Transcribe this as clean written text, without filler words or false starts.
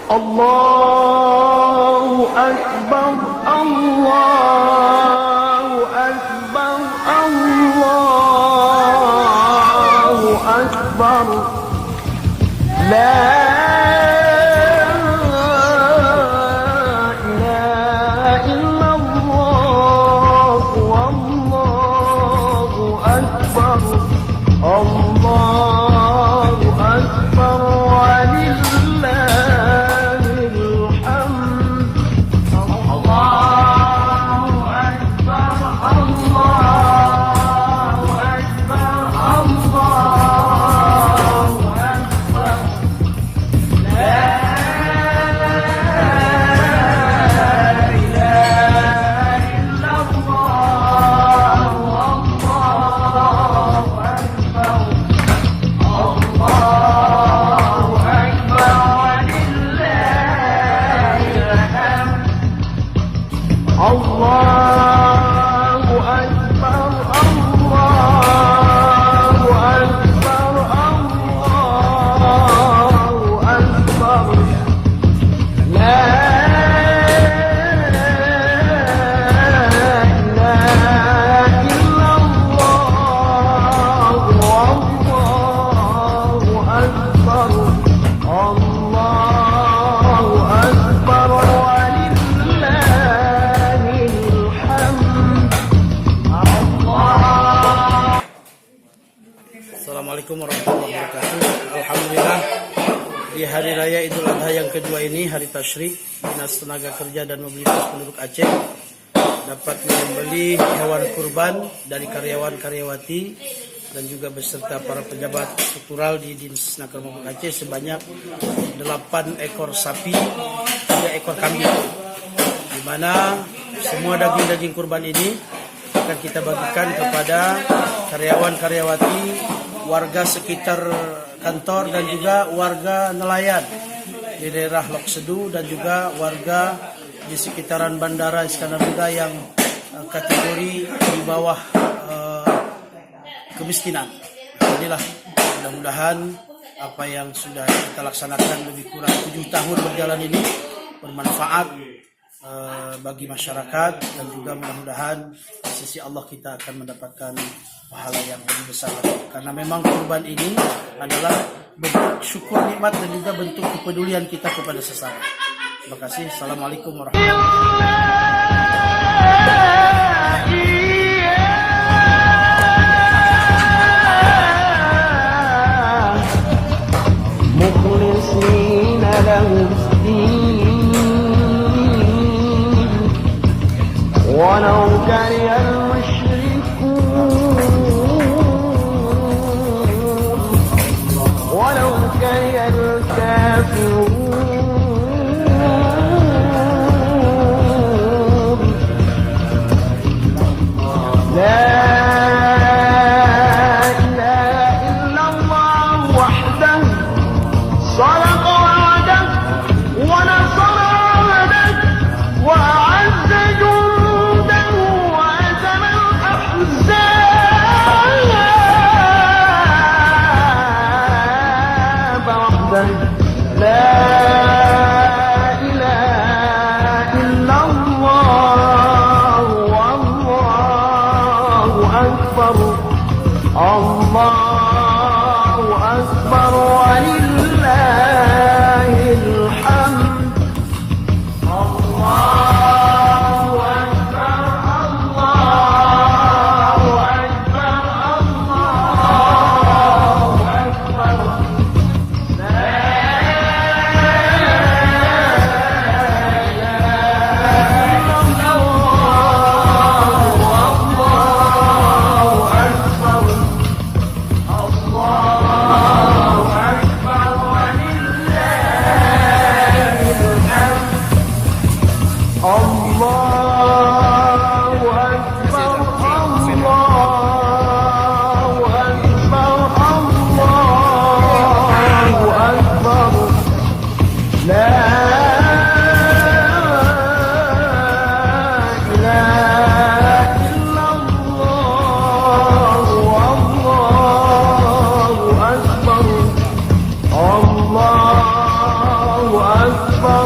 Allahu Akbar, Allahu Akbar, Allahu Akbar. La ilaha illallah, wallahu akbar, Allahu akbar, walillahil hamd. Allahu akbar, Allahu akbar, Allahu akbar. Allahu Akbar, Allahu Akbar, Allahu Akbar. La ilaha illallah, wallahu akbar, Allahu akbar, walillahil hamd. Assalamualaikum warahmatullahi wabarakatuh. Alhamdulillah, di hari raya Idul Adha yang kedua ini, hari Tasyrik, Dinas Tenaga Kerja dan Mobilitas Penduduk Aceh dapat membeli hewan kurban dari karyawan-karyawati dan juga beserta para pejabat struktural di Dinas Tenaga Penduduk Aceh sebanyak 8 ekor sapi, 3 ekor kambing, di mana semua daging-daging kurban ini akan kita bagikan kepada karyawan-karyawati, warga sekitar kantor dan juga warga nelayan di daerah Lok Sedu dan juga warga di sekitaran Bandara Iskandar Muda yang kategori di bawah kemiskinan. Inilah, mudah-mudahan apa yang sudah kita laksanakan lebih kurang 7 tahun berjalan ini bermanfaat bagi masyarakat, dan juga mudah-mudahan di sisi Allah kita akan mendapatkan pahala yang lebih besar lagi. Karena memang kurban ini adalah bentuk syukur nikmat dan juga bentuk kepedulian kita kepada sesama. Terima kasih. Assalamualaikum warahmatullahi ولو كره المشركون ولو كره الكافرون لا إله إلا الله وحده صدق وعده ونصر عبده وأعز جنده وهزم الأحزاب وحده لا إله إلا الله والله أكبر الله أكبر ولله الحمد. الله أكبر، الله أكبر، الله أكبر. لا أكبر